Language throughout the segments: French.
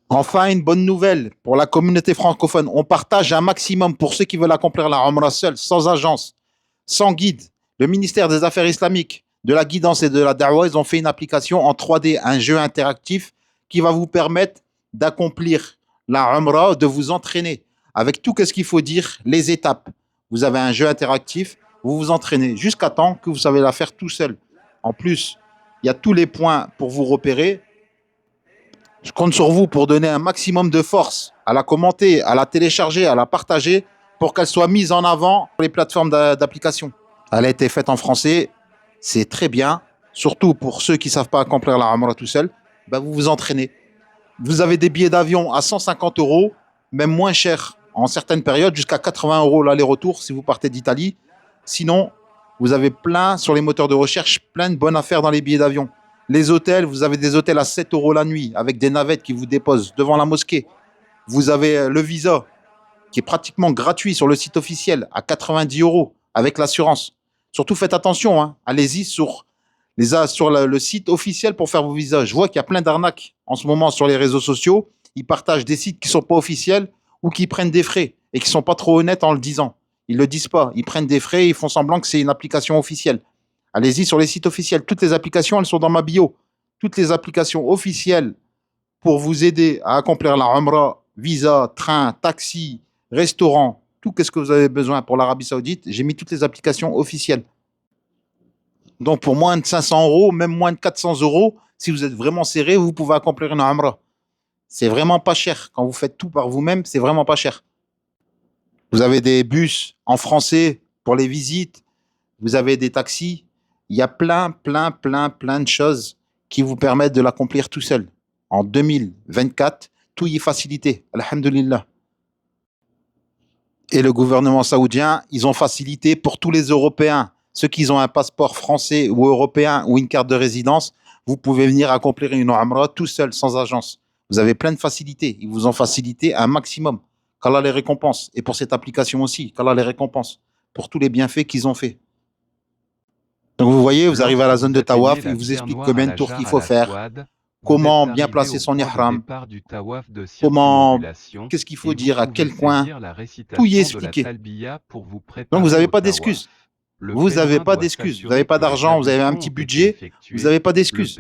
Enfin, une bonne nouvelle pour la communauté francophone. On partage un maximum pour ceux qui veulent accomplir la Umrah seul, sans agence, sans guide. Le ministère des Affaires islamiques, de la guidance et de la da'wah, ils ont fait une application en 3D, un jeu interactif qui va vous permettre d'accomplir la Umrah, de vous entraîner avec tout ce qu'il faut dire, les étapes. Vous avez un jeu interactif, vous vous entraînez jusqu'à temps que vous savez la faire tout seul. En plus, il y a tous les points pour vous repérer. Je compte sur vous pour donner un maximum de force à la commenter, à la télécharger, à la partager pour qu'elle soit mise en avant sur les plateformes d'application. Elle a été faite en français, c'est très bien, surtout pour ceux qui ne savent pas accomplir la Umrah tout seul. Ben vous vous entraînez. Vous avez des billets d'avion à 150 euros, même moins cher en certaines périodes, jusqu'à 80 euros l'aller-retour si vous partez d'Italie. Sinon, vous avez plein sur les moteurs de recherche, plein de bonnes affaires dans les billets d'avion. Les hôtels, vous avez des hôtels à 7 euros la nuit avec des navettes qui vous déposent devant la mosquée. Vous avez le visa qui est pratiquement gratuit sur le site officiel à 90 euros avec l'assurance. Surtout faites attention, hein. Allez-y sur le site officiel pour faire vos visas. Je vois qu'il y a plein d'arnaques en ce moment sur les réseaux sociaux. Ils partagent des sites qui ne sont pas officiels ou qui prennent des frais et qui ne sont pas trop honnêtes en le disant. Ils ne le disent pas. Ils prennent des frais et ils font semblant que c'est une application officielle. Allez-y sur les sites officiels. Toutes les applications, elles sont dans ma bio. Toutes les applications officielles pour vous aider à accomplir la Umrah, visa, train, taxi, restaurant, tout ce que vous avez besoin pour l'Arabie Saoudite, j'ai mis toutes les applications officielles. Donc pour moins de 500 euros, même moins de 400 euros, si vous êtes vraiment serré, vous pouvez accomplir une Umrah. C'est vraiment pas cher. Quand vous faites tout par vous-même, c'est vraiment pas cher. Vous avez des bus en français pour les visites. Vous avez des taxis. Il y a plein de choses qui vous permettent de l'accomplir tout seul. En 2024, tout y est facilité. Alhamdulillah. Et le gouvernement saoudien, ils ont facilité pour tous les Européens. Ceux qui ont un passeport français ou européen ou une carte de résidence, vous pouvez venir accomplir une Umrah tout seul, sans agence. Vous avez plein de facilités. Ils vous ont facilité un maximum. Qu'Allah les récompense. Et pour cette application aussi, qu'Allah les récompense. Pour tous les bienfaits qu'ils ont fait. Donc vous voyez, vous arrivez à la zone de Tawaf, il vous explique combien de tours il faut faire, comment bien placer son ihram, comment, qu'est-ce qu'il faut dire, à quel coin, tout y est expliqué. Donc vous n'avez pas d'excuses. Vous n'avez pas d'excuses. Vous n'avez pas d'argent, vous avez un petit budget, vous n'avez pas d'excuses.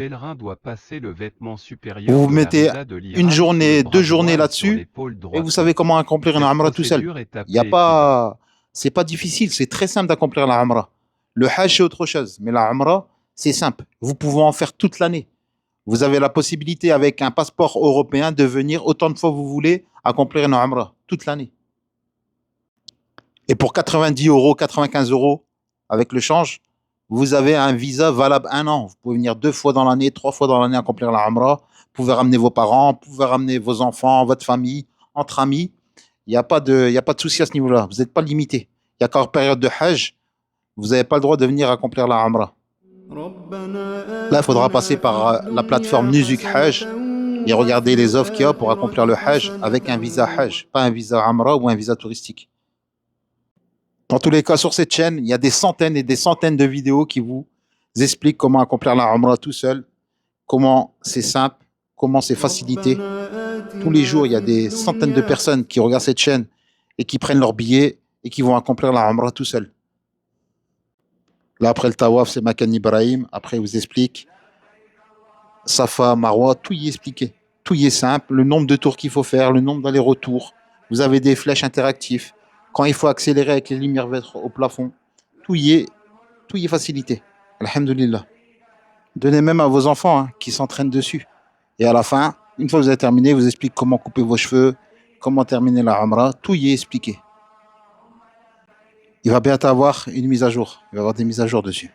Vous vous mettez une journée, 2 journées là-dessus et vous savez comment accomplir une Umrah tout seul. Il n'y a pas, c'est pas difficile, c'est très simple d'accomplir la Umrah. Le Hajj, c'est autre chose, mais la Umrah, c'est simple. Vous pouvez en faire toute l'année. Vous avez la possibilité, avec un passeport européen, de venir autant de fois que vous voulez accomplir une Umrah, toute l'année. Et pour 90 euros, 95 euros, avec le change, vous avez un visa valable 1 an. Vous pouvez venir 2 fois dans l'année, 3 fois dans l'année accomplir la Umrah. Vous pouvez ramener vos parents, vous pouvez ramener vos enfants, votre famille, entre amis. Il n'y a pas de souci à ce niveau-là. Vous n'êtes pas limité. Il y a qu'en période de Hajj, vous n'avez pas le droit de venir accomplir la Umrah. Là, il faudra passer par la plateforme Nusuk Hajj et regarder les offres qu'il y a pour accomplir le Hajj avec un visa Hajj, pas un visa Umrah ou un visa touristique. Dans tous les cas, sur cette chaîne, il y a des centaines et des centaines de vidéos qui vous expliquent comment accomplir la Umrah tout seul, comment c'est simple, comment c'est facilité. Tous les jours, il y a des centaines de personnes qui regardent cette chaîne et qui prennent leur billet et qui vont accomplir la Umrah tout seul. Là, après le Tawaf, c'est Makan Ibrahim. Après, il vous explique Safa, Marwa, tout y est expliqué. Tout y est simple. Le nombre de tours qu'il faut faire, le nombre d'allers-retours. Vous avez des flèches interactives. Quand il faut accélérer avec les lumières vertes au plafond, tout y est facilité. Alhamdulillah. Donnez même à vos enfants qui s'entraînent dessus. Et à la fin, une fois que vous avez terminé, vous explique comment couper vos cheveux, comment terminer la Umrah. Tout y est expliqué. Il va bientôt avoir une mise à jour. Il va y avoir des mises à jour dessus.